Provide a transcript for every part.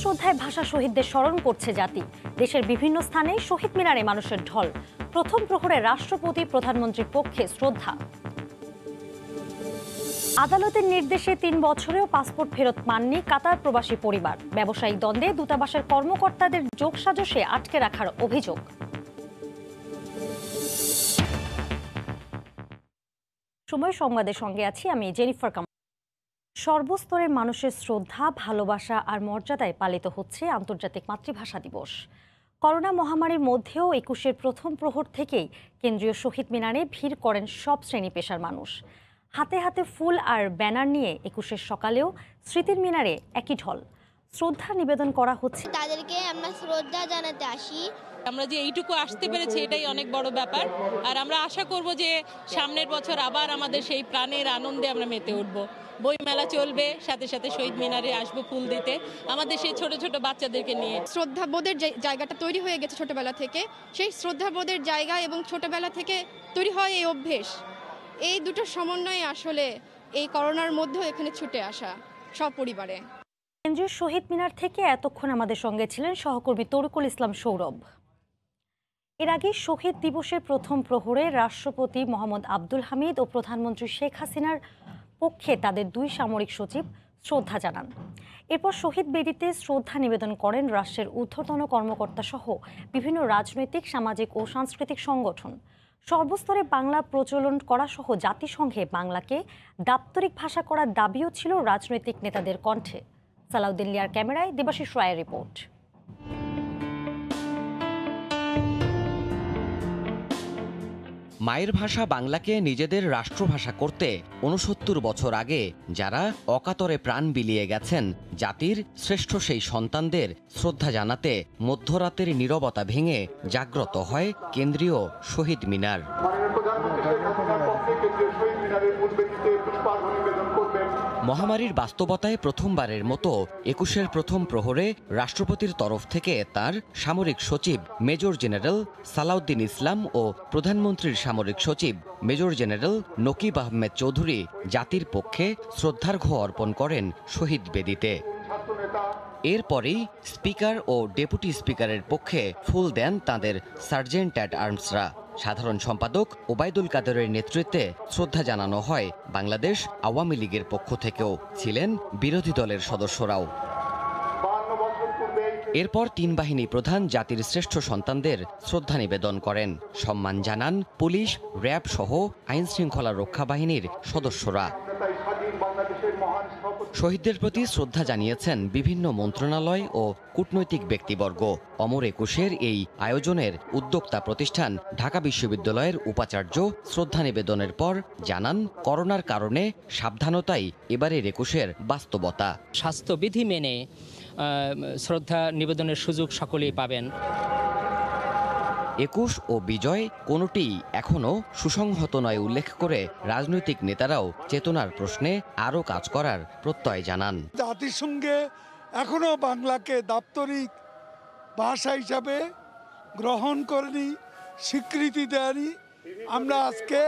শ্রদ্ধায় ভাষা শহীদদের স্মরণ করছে জাতি। দেশের বিভিন্ন স্থানে শহীদ মিনারে মানুষের ঢল। প্রথম প্রহরে রাষ্ট্রপতি প্রধানমন্ত্রীর পক্ষে শ্রদ্ধা। আদালতের নির্দেশে ৩ বছরেও পাসপোর্ট ফেরত পাননি কাতার প্রবাসী পরিবার। ব্যবসায়িক দ্বন্দ্বে দূতাবাসের কর্মকর্তাদের যোগসাজশে আটকে রাখার অভিযোগ। সময় সংবাদের সঙ্গে আছি আমি জেনিফার কামাল। সর্বস্তরের মানুষের শ্রদ্ধা, ভালোবাসা আর মর্যাদায় পালিত হচ্ছে আন্তর্জাতিক মাতৃভাষা দিবস। করোনা মহামারীর মধ্যেও ২১-এর প্রথম প্রহর থেকেই কেন্দ্রীয় শহীদ মিনারে ভিড় করেন সব শ্রেণী পেশার মানুষ। হাতে হাতে ফুল আর ব্যানার নিয়ে ২১-এর সকালেও স্মৃতির মিনারে একই ঢল। শ্রদ্ধা নিবেদন করা হচ্ছে। তাদেরকে আমরা শ্রদ্ধা জানাতে আসি। আমরা যে এইটুকু আসতে পেরেছি এটাই অনেক বড় ব্যাপার। আর আমরা আশা করব যে সামনের বছর আবার আমাদের সেই প্রাণের আনন্দে আমরা মেতে উঠব। বই মেলা চলবে, সাথে সাথে শহীদ মিনারে আসবো ফুল দিতে আমাদের সেই ছোট ছোট বাচ্চাদেরকে নিয়ে। শ্রদ্ধাবোধের জায়গাটা তৈরি হয়ে গেছে ছোটবেলা থেকে, সেই শ্রদ্ধাবোধের জায়গা এবং ছোটবেলা থেকে তৈরি হয় এই অভ্যেস, এই দুটো সমন্বয়ে আসলে এই করোনার মধ্যেও এখানে ছুটে আসা সব পরিবারে। কেন্দ্রীয় শহীদ মিনার থেকে এতক্ষণ আমাদের সঙ্গে ছিলেন সহকর্মী তরিকুল ইসলাম সৌরভ। এর আগে শহীদ দিবসের প্রথম প্রহরে রাষ্ট্রপতি মোহাম্মদ আব্দুল হামিদ ও প্রধানমন্ত্রী শেখ হাসিনার পক্ষে তাদের ২ সামরিক সচিব শ্রদ্ধা জানান। এরপর শহীদ বেদিতে শ্রদ্ধা নিবেদন করেন রাষ্ট্রের ঊর্ধ্বতন কর্মকর্তা সহ বিভিন্ন রাজনৈতিক, সামাজিক ও সাংস্কৃতিক সংগঠন। সর্বস্তরে বাংলা প্রচলন করা সহ জাতিসংঘে বাংলাকে দাপ্তরিক ভাষা করার দাবিও ছিল রাজনৈতিক নেতাদের কণ্ঠে। সালাউদ্দিন লিয়ার ক্যামেরায় দেবাশিস রায়ের রিপোর্ট। মায়ের ভাষা বাংলাকে নিজেদের রাষ্ট্রভাষা করতে ৬৯ বছর আগে যারা অকাতরে প্রাণ বিলিয়ে গেছেন, জাতির শ্রেষ্ঠ সেই সন্তানদের শ্রদ্ধা জানাতে মধ্যরাতের নীরবতা ভেঙে জাগ্রত হয় কেন্দ্রীয় শহীদ মিনার। মহামারীর বাস্তবতায় প্রথমবারের মতো ২১-এর প্রথম প্রহরে রাষ্ট্রপতির তরফ থেকে তার সামরিক সচিব মেজর জেনারেল সালাউদ্দিন ইসলাম ও প্রধানমন্ত্রীর সামরিক সচিব মেজর জেনারেল নকিব আহমেদ চৌধুরী জাতির পক্ষে শ্রদ্ধার্ঘ্য অর্পণ করেন শহীদ বেদিতে। এরপরেই স্পিকার ও ডেপুটি স্পিকারের পক্ষে ফুল দেন তাঁদের সার্জেন্ট অ্যাট আর্মসরা। সাধারণ সম্পাদক ওবায়দুল কাদেরের নেতৃত্বে শ্রদ্ধা জানানো হয় বাংলাদেশ আওয়ামী লীগের পক্ষ থেকেও, ছিলেন বিরোধী দলের সদস্যরাও। এরপর ৩ বাহিনী প্রধান জাতির শ্রেষ্ঠ সন্তানদের শ্রদ্ধা নিবেদন করেন। সম্মান জানান পুলিশ, র্যাব সহ আইন শৃঙ্খলা রক্ষা বাহিনীর সদস্যরা। শহীদদের প্রতি শ্রদ্ধা জানিয়েছেন বিভিন্ন মন্ত্রণালয় ও কূটনৈতিক ব্যক্তিবর্গ। অমর ২১-এর এই আয়োজনের উদ্যোক্তা প্রতিষ্ঠান ঢাকা বিশ্ববিদ্যালয়ের উপাচার্য শ্রদ্ধা নিবেদনের পর জানান, করোনার কারণে সাবধানতাই এবারের ২১-এর বাস্তবতা। স্বাস্থ্যবিধি মেনে শ্রদ্ধা নিবেদনের সুযোগ সকলেই পাবেন। ২১ ও বিজয় কোনোটিই এখনও সুসংহত নয় উল্লেখ করে রাজনৈতিক নেতারাও চেতনার প্রশ্নে আরও কাজ করার প্রত্যয় জানান। জাতিসংঘে এখনও বাংলাকে দাপ্তরিক ভাষা হিসাবে গ্রহণ করেনি, স্বীকৃতি দেয়নি। আমরা আজকে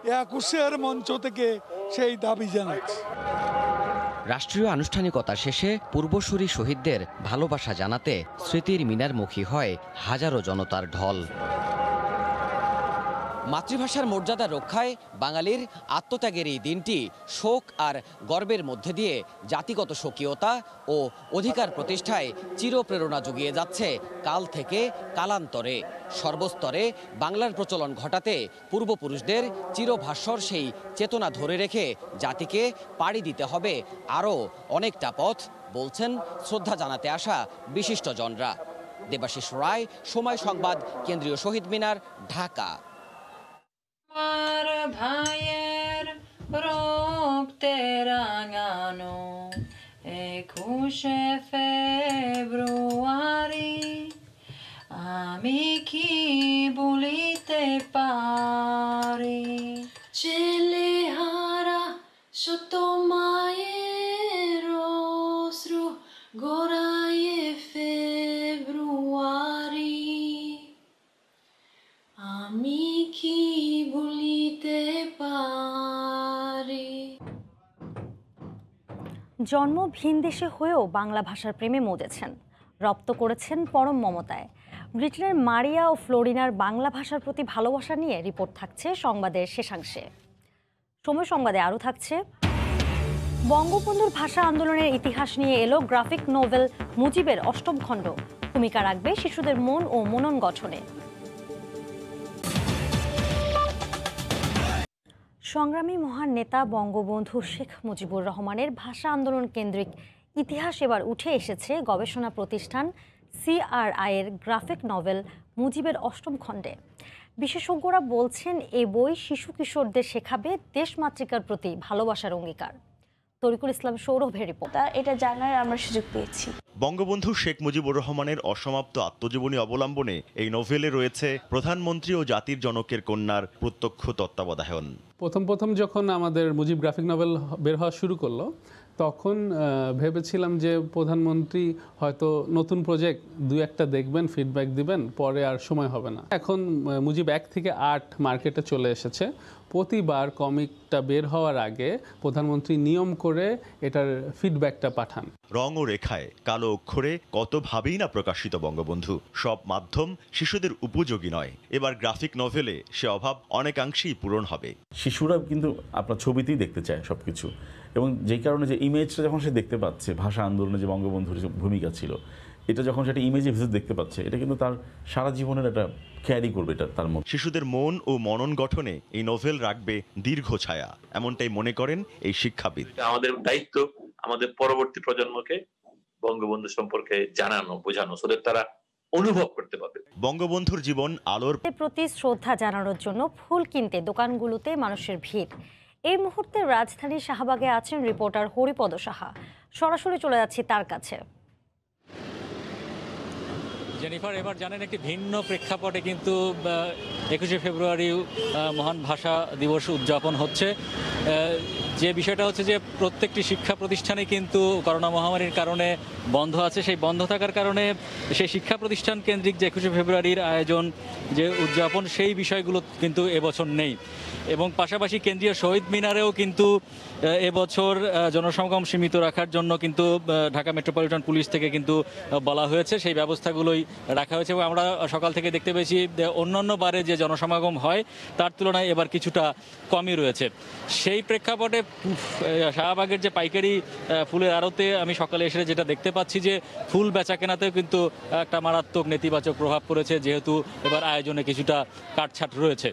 ২১-এর মঞ্চ থেকে সেই দাবি জানাচ্ছি। রাষ্ট্রীয় আনুষ্ঠানিকতা শেষে পূর্বসূরি শহীদদের ভালোবাসা জানাতে স্মৃতির মিনারমুখী হয় হাজারো জনতার ঢল। মাতৃভাষার মর্যাদা রক্ষায় বাঙালির আত্মত্যাগের এই দিনটি শোক আর গর্বের মধ্যে দিয়ে জাতিগত স্বকীয়তা ও অধিকার প্রতিষ্ঠায় চিরপ্রেরণা জুগিয়ে যাচ্ছে কাল থেকে কালান্তরে। সর্বস্তরে বাংলার প্রচলন ঘটাতে পূর্বপুরুষদের চিরভাস্বর সেই চেতনা ধরে রেখে জাতিকে পাড়ি দিতে হবে আরও অনেকটা পথ, বলছেন শ্রদ্ধা জানাতে আসা বিশিষ্টজনরা। দেবাশিস রায়, সময় সংবাদ, কেন্দ্রীয় শহীদ মিনার, ঢাকা। আমার ভাইয়ের রক্তে রাঙানো ২১শে ফেব্রুয়ারি, আমি কি বলিতে পারি, ছেলেহারা শত মায়ের অশ্রু গড়াইয়ে ফেব্রুয়ারি, আমি কি বলিতে পারি। জন্ম ভিন দেশে হয়েও বাংলা ভাষার প্রেমে মজেছেন, রপ্ত করেছেন পরম মমতায়। ব্রিটেনের মারিয়া ও ফ্লোরিনার বাংলা ভাষার প্রতি ভালোবাসা নিয়ে রিপোর্ট থাকছে সংবাদের শেষাংশে। সময় সংবাদে আরও থাকছে, বঙ্গবন্ধুর ভাষা আন্দোলনের ইতিহাস নিয়ে এলো গ্রাফিক নোভেল মুজিবের ৮ম খণ্ড। ভূমিকা রাখবে শিশুদের মন ও মনন গঠনে। সংগ্রামী মহান নেতা বঙ্গবন্ধু শেখ মুজিবুর রহমানের ভাষা আন্দোলন কেন্দ্রিক ইতিহাস এবার উঠে এসেছে গবেষণা প্রতিষ্ঠান CRI এর গ্রাফিক নভেল মুজিবের ৮ম খণ্ডে। বিশেষজ্ঞরা বলছেন এই বই শিশু কিশোরদের শেখাবে দেশমাতৃকার প্রতি ভালোবাসার অঙ্গীকার। তরিকুল ইসলাম সৌরভের রিপোর্ট। এটা জানার আমরা সুযোগ পেয়েছি। বঙ্গবন্ধু শেখ মুজিবুর রহমানের অসমাপ্ত আত্মজীবনী অবলম্বনে এই নোভেলে রয়েছে প্রধানমন্ত্রী ও জাতির জনকের কন্যার প্রত্যক্ষ তত্ত্বাবধায়ন। প্রথম যখন আমাদের মুজিব গ্রাফিক নভেল বের হওয়া শুরু করলো, তখন ভেবেছিলাম যে প্রধানমন্ত্রী হয়তো নতুন প্রজেক্ট 2-1টা দেখবেন, ফিডব্যাক দিবেন, পরে আর সময় হবে না। এখন মুজিব 1 থেকে 8 মার্কেটে চলে এসেছে। প্রতিবার কমিকটা বের হওয়ার আগে প্রধানমন্ত্রী নিয়ম করে এটার ফিডব্যাকটা পাঠান। রং ও রেখায় কালো অক্ষরে কতভাবেই না প্রকাশিত বঙ্গবন্ধু। সব মাধ্যম শিশুদের উপযোগী নয়। এবার গ্রাফিক নভেলে সে অভাব অনেকাংশেই পূরণ হবে। শিশুরা কিন্তু আপনার ছবিতেই দেখতে চায় সবকিছু, এবং যেই কারণে যে ইমেজটা যখন সে দেখতে পাচ্ছে, ভাষা আন্দোলনে যে বঙ্গবন্ধুর যে ভূমিকা ছিল, এটা যখন সেটা ইমেজে ভিজিট দেখতে পাচ্ছে, এটা কিন্তু তার সারা জীবনের একটা ক্যারি করবে এটা তার মধ্যে। শিশুদের মন ও মনন গঠনে এই নোভেল রাখবে দীর্ঘ ছায়া, এমনটাই মনে করেন এই শিক্ষাবিদ। আমাদের দায়িত্ব আমাদের পরবর্তী প্রজন্মকে বঙ্গবন্ধু সম্পর্কে জানানো, বোঝানো, যাতে তারা অনুভব করতে পারবে। বঙ্গবন্ধুর জীবন আলোর প্রতি শ্রদ্ধা জানানোর জন্য ফুল কিনতে দোকানগুলোতে মানুষের ভিড়। এই মুহূর্তে রাজধানীর শাহবাগে আছেন রিপোর্টার হরিপদ সাহা। সরাসরি চলে যাচ্ছি তার কাছে। জেনিফার, এবার জানেন একটি ভিন্ন প্রেক্ষাপটে কিন্তু 21শে ফেব্রুয়ারি মহান ভাষা দিবস উদযাপন হচ্ছে। যে বিষয়টা হচ্ছে যে প্রত্যেকটি শিক্ষা প্রতিষ্ঠানে কিন্তু করোনা মহামারীর কারণে বন্ধ আছে। সেই বন্ধ থাকার কারণে সেই শিক্ষা প্রতিষ্ঠান কেন্দ্রিক যে 21শে ফেব্রুয়ারির আয়োজন, যে উদযাপন, সেই বিষয়গুলো কিন্তু এবছর নেই। এবং পাশাপাশি কেন্দ্রীয় শহীদ মিনারেও কিন্তু এবছর জনসমাগম সীমিত রাখার জন্য কিন্তু ঢাকা মেট্রোপলিটন পুলিশ থেকে কিন্তু বলা হয়েছে, সেই ব্যবস্থাগুলোই রাখা হয়েছে। এবং আমরা সকাল থেকে দেখতে পেয়েছি অন্যান্য বারে যে জনসমাগম হয় তার তুলনায় এবার কিছুটা কমই রয়েছে। সেই প্রেক্ষাপটে শাহবাগের যে পাইকারি ফুলের আড়তে আমি সকালে এসে যেটা দেখতে পাচ্ছি যে ফুল বেচা কেনাতেও কিন্তু একটা মারাত্মক নেতিবাচক প্রভাব পড়েছে, যেহেতু এবার আয়োজনে কিছুটা কাটছাট রয়েছে।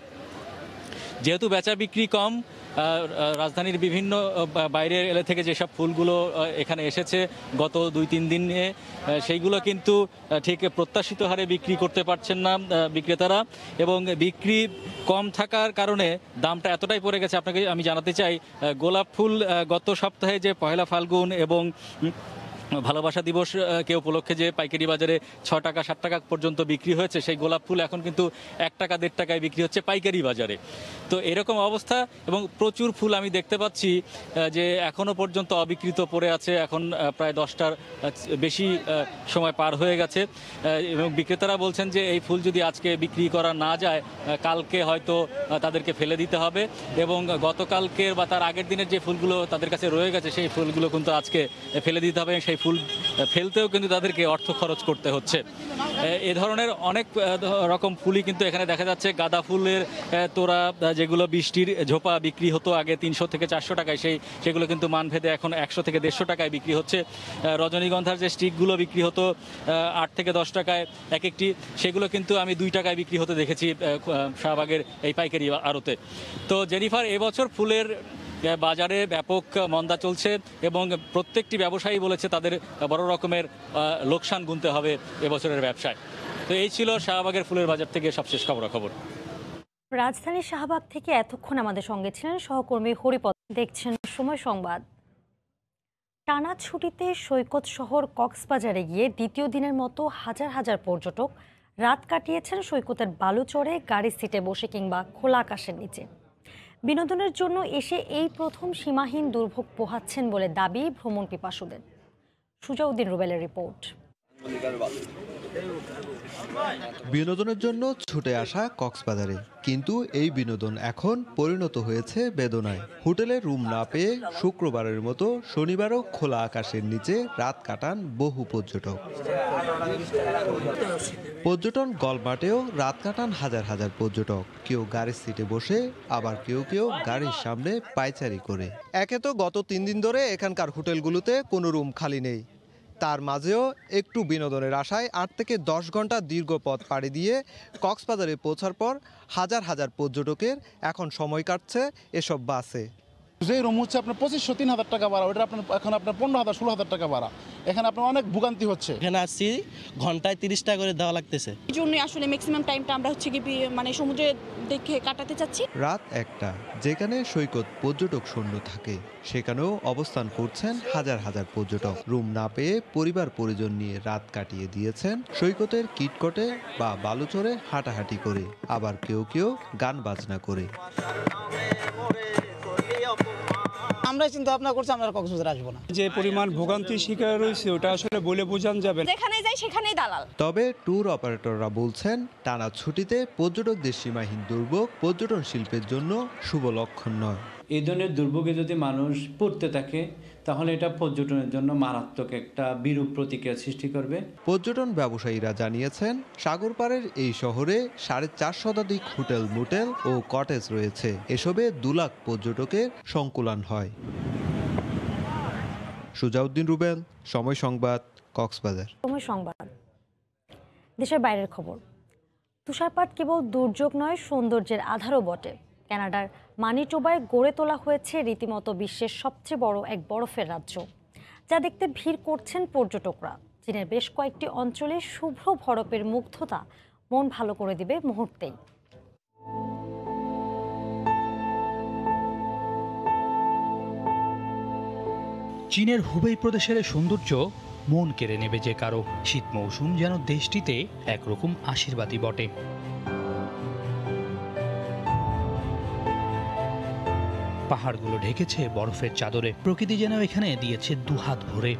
যেহেতু বেচা বিক্রি কম, রাজধানীর বিভিন্ন বাইরের এলাকা থেকে যেসব ফুলগুলো এখানে এসেছে গত 2-3 দিনে, সেইগুলো কিন্তু ঠিক প্রত্যাশিত হারে বিক্রি করতে পারছেন না বিক্রেতারা। এবং বিক্রি কম থাকার কারণে দামটা এতটাই পড়ে গেছে। আপনাকে আমি জানাতে চাই, গোলাপ ফুল গত সপ্তাহে যে পহেলা ফাল্গুন এবং ভালোবাসা দিবস কে উপলক্ষে যে পাইকারি বাজারে 6 টাকা 7 টাকা পর্যন্ত বিক্রি হয়েছে, সেই গোলাপ ফুল এখন কিন্তু 1 টাকা 1.5 টাকায় বিক্রি হচ্ছে পাইকারি বাজারে। তো এরকম অবস্থা, এবং প্রচুর ফুল আমি দেখতে পাচ্ছি যে এখনও পর্যন্ত অবিকৃত পড়ে আছে। এখন প্রায় 10টার বেশি সময় পার হয়ে গেছে, এবং বিক্রেতারা বলছেন যে এই ফুল যদি আজকে বিক্রি করা না যায়, কালকে হয়তো তাদেরকে ফেলে দিতে হবে। এবং গতকালকের বা তার আগের দিনের যে ফুলগুলো তাদের কাছে রয়ে গেছে, সেই ফুলগুলো কিন্তু আজকে ফেলে দিতে হবে। সেই ফুল ফেলতেও কিন্তু তাদেরকে অর্থ খরচ করতে হচ্ছে। এ ধরনের অনেক রকম ফুলই কিন্তু এখানে দেখা যাচ্ছে। গাঁদা ফুলের তোড়া, যেগুলো বৃষ্টির ঝোপা বিক্রি হতো আগে 300 থেকে 400 টাকায়, সেগুলো কিন্তু মানভেদে এখন 100 থেকে 150 টাকায় বিক্রি হচ্ছে। রজনীগন্ধার যে স্টিকগুলো বিক্রি হতো 8 থেকে 10 টাকায় এক একটি, সেগুলো কিন্তু আমি 2 টাকায় বিক্রি হতে দেখেছি শাহবাগের এই পাইকারি আড়তে। তো জেনিফার, এবছর ফুলের বাজারে ব্যাপক মন্দা চলছে, এবং প্রত্যেকটি ব্যবসায়ী বলেছে তাদের বড় রকমের লোকসান গুনতে হবে এবছরের ব্যবসায়। তো এই ছিল শাহবাগের ফুলের বাজার থেকে সবশেষ খবরাখবর। রাজধানীর শাহবাগ থেকে এতক্ষণ আমাদের সঙ্গে ছিলেন সহকর্মী হরিপদ। দেখছেন সময় সংবাদ। টানা ছুটিতে সৈকত শহর কক্সবাজারে গিয়ে দ্বিতীয় দিনের মতো হাজার হাজার পর্যটক রাত কাটিয়েছেন সৈকতের বালুচরে, গাড়ির সিটে বসে কিংবা খোলা আকাশের নিচে। বিনোদনের জন্য এসে এই প্রথম সীমাহীন দুর্ভোগ পোহাচ্ছেন বলে দাবি ভ্রমণ পিপাসুদের। সুজাউদ্দিন রুবেলের রিপোর্ট। বিনোদনের জন্য ছুটে আসা কক্সবাজারে, কিন্তু এই বিনোদন এখন পরিণত হয়েছে বেদনায়। হোটেলে রুম না পেয়ে শুক্রবারের মতো শনিবারও খোলা আকাশের নিচে রাত কাটান বহু পর্যটক। পর্যটন গলমাটেও রাত কাটান হাজার হাজার পর্যটক, কেউ গাড়ির সিটে বসে, আবার কেউ কেউ গাড়ির সামনে পায়চারি করে। একে তো গত 3 দিন ধরে এখানকার হোটেলগুলোতে কোনো রুম খালি নেই, তার মাঝেও একটু বিনোদনের আশায় 8 থেকে 10 ঘন্টা দীর্ঘ পথ পাড়ি দিয়ে কক্সবাজারে পৌঁছার পর হাজার হাজার পর্যটকের এখন সময় কাটছে এসব বাসে। যে রুম হচ্ছে আপনার 2500-3000 টাকা ভাড়া, ওটা এখন আপনার 15,000-16,000 টাকা ভাড়া। এখানে আপনার অনেক ভোগান্তি হচ্ছে। এখানে আসছি ঘন্টায় 30 টাকা করে দেওয়া লাগতেছে। এই জন্যই আসলে ম্যাক্সিমাম টাইমটা আমরা হচ্ছে কি মানে সমুদ্রে দেখে কাটাতে চাচ্ছি। রাত 1টা, যেখানে সৈকত পর্যটক শূন্য থাকে, সেখানেও অবস্থান করছেন হাজার হাজার পর্যটক। রুম না পেয়ে পরিবার পরিজন নিয়ে রাত কাটিয়ে দিয়েছেন সৈকতের কিটকটে বা বালুচরে হাঁটাহাঁটি করে, আবার কেউ কেউ গান বাজনা করে। আমরা চিন্তা ভাবনা করছি আমরা কক্সবাজার আসবো না। যে পরিমাণ ভোগান্তির শিকার রয়েছে ওটা আসলে বলে বোঝান যাবে না। যেখানে যাই সেখানেই দালাল। তবে ট্যুর অপারেটররা বলছেন, টানা ছুটিতে পর্যটকদের সীমাহীন দুর্ভোগ পর্যটন শিল্পের জন্য শুভ লক্ষণ নয়। এই ধরনের দুর্ভোগে যদি মানুষ পড়তে থাকে তাহলে এটা পর্যটনের জন্য মারাত্মক একটা বিরূপ প্রতিক্রিয়া সৃষ্টি করবে। পর্যটন ব্যবসায়ীরা জানিয়েছেন, সাগরপাড়ের এই শহরে 4.5 শতাধিক হোটেল, মোটেল ও কটেজ রয়েছে। এসবে 2 লাখ পর্যটকের সংকুলান হয়। সুজাউদ্দিন রুবেল, সময় সংবাদ, কক্সবাজার। সময় সংবাদ। দেশের বাইরের খবর। তুষারপাত কেবল দুর্যোগ নয়, সৌন্দর্যের আধারও বটে। কানাডার মানিটোবায় গড়ে তোলা হয়েছে রীতিমতো বিশ্বের সবচেয়ে বড় এক বরফের রাজ্য, যা দেখতে ভিড় করছেন পর্যটকরা। চীনের বেশ কয়েকটি অঞ্চলে শুভ্র বরফের মুগ্ধতা মন ভালো করে দিবে মুহূর্তেই। চীনের হুবেই প্রদেশের সৌন্দর্য মন কেড়ে নেবে যে কারো। শীত মৌসুম যেন দেশটিতে একরকম আশীর্বাদই বটে। পাহাড়গুলো ঢেকেছে বরফের চাদরে, প্রকৃতি যেন এখানে দিয়েছে দুহাত ভরে।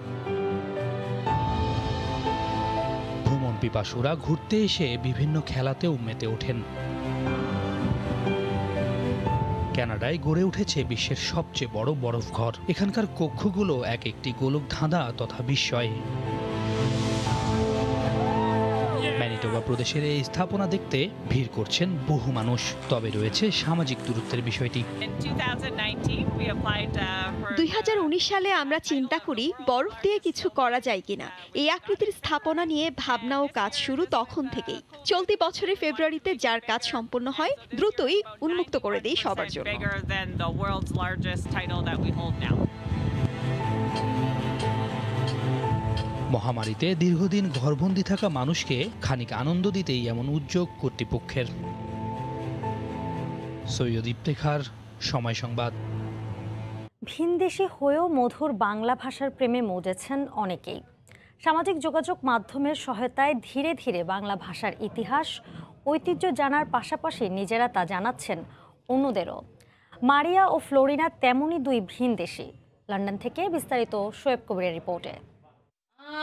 ভ্রমণ পিপাসুরা ঘুরতে এসে বিভিন্ন খেলাতেও মেতে ওঠেন। কানাডায় গড়ে উঠেছে বিশ্বের সবচেয়ে বড় বরফ ঘর। এখানকার কক্ষগুলো এক একটি গোলক ধাঁধা তথা বিস্ময়। ম্যানিটোবা প্রদেশের এই স্থাপনা দেখতে ভিড় করছেন বহু মানুষ। তবে রয়েছে সামাজিক দূরত্বের বিষয়টি। 2019 সালে আমরা চিন্তা করি বরফ দিয়ে কিছু করা যায় কিনা। এই আকৃতির স্থাপনা নিয়ে ভাবনা ও কাজ শুরু তখন থেকেই। চলতি বছরের ফেব্রুয়ারিতে যার কাজ সম্পন্ন হয়, দ্রুতই উন্মুক্ত করে দেই সবার জন্য। মহামারীতে দীর্ঘদিন ঘরবন্দি থাকা মানুষকে খানিক আনন্দ দিতেই এমন উদ্যোগ কর্তৃপক্ষের। সৈয়দ ইফতেখার, সময় সংবাদ। ভিনদেশি হয়েও মধুর বাংলা ভাষার প্রেমে মজেছেন অনেকেই। সামাজিক যোগাযোগ মাধ্যমের সহায়তায় ধীরে ধীরে বাংলা ভাষার ইতিহাস, ঐতিহ্য জানার পাশাপাশি নিজেরা তা জানাচ্ছেন অন্যদেরও। মারিয়া ও ফ্লোরিনা তেমনই 2 ভিনদেশি। লন্ডন থেকে বিস্তারিত শোয়েব কবিরের রিপোর্টে।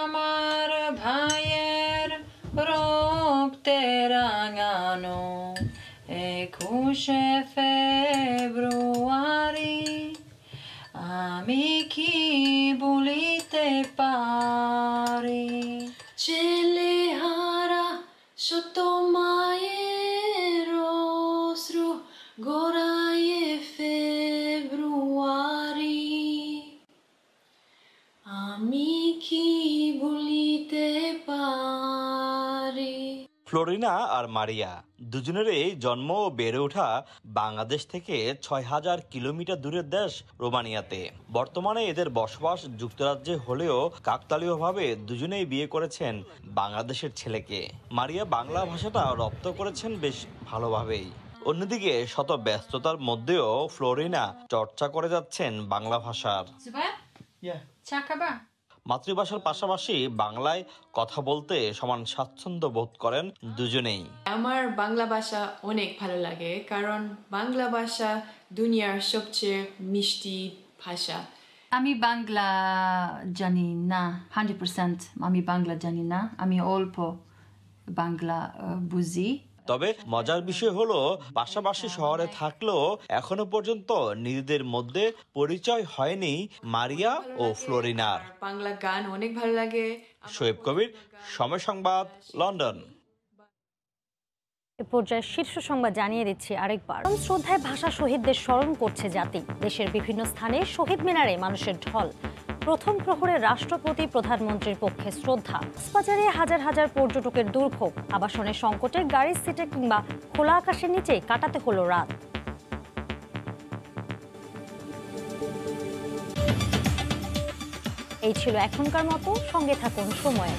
আমার ভাইয়ের রক্তে রাঙানো 21শে ফেব্রুয়ারি, আমি কি বলিতে পারি। ছেলেহারা শত মায়ের অশ্রু গড়াইয়ে ফেব্রুয়ারি, আমি কি বলিতে পারি। ফ্লোরিনা আর মারিয়া দুজনেরই জন্ম ও বেড়ে ওঠা বাংলাদেশ থেকে 6000 কিলোমিটার দূরের দেশ রোমানিয়াতে। বর্তমানে এদের বসবাস যুক্তরাজ্যে হলেও কাকতালীয়ভাবে দুজনেই বিয়ে করেছেন বাংলাদেশের ছেলেকে। মারিয়া বাংলা ভাষাটা রপ্ত করেছেন বেশ ভালোভাবেই। অন্যদিকে শত ব্যস্ততার মধ্যেও ফ্লোরিনা চর্চা করে যাচ্ছেন বাংলা ভাষার। মাতৃভাষার পাশাপাশি বাংলায় কথা বলতে সমান স্বাচ্ছন্দ্য বোধ করেন দুজনেই। আমার বাংলা ভাষা অনেক ভালো লাগে, কারণ বাংলা ভাষা দুনিয়ার সবচেয়ে মিষ্টি ভাষা। আমি বাংলা জানি না 100%, আমি বাংলা জানি না, আমি অল্প বাংলা বুঝি। তবে মজার বিষয় হলো পাশাপাশি শহরে থাকলেও এখনো পর্যন্ত নিজেদের মধ্যে পরিচয় হয়নি মারিয়া ও ফ্লোরিনার। বাংলা গান অনেক ভালো লাগে। শোয়েব কবির, সময় সংবাদ, লন্ডন। এ পর্যায়ে শীর্ষ সংবাদ জানিয়ে দিচ্ছি আরেকবার। শ্রদ্ধায় ভাষা শহীদদের স্মরণ করছে জাতি। দেশের বিভিন্ন স্থানে শহীদ মিনারে মানুষের ঢল। প্রথম প্রহরে রাষ্ট্রপতি প্রধানমন্ত্রীর পক্ষে শ্রদ্ধা। কক্সবাজারে হাজার হাজার পর্যটকের দুর্ভোগ। আবাসনের সংকটে গাড়ির সিটে কিংবা খোলা আকাশের নিচে কাটাতে হলো রাত। এই ছিল এখনকার মতো, সঙ্গে থাকুন সময়।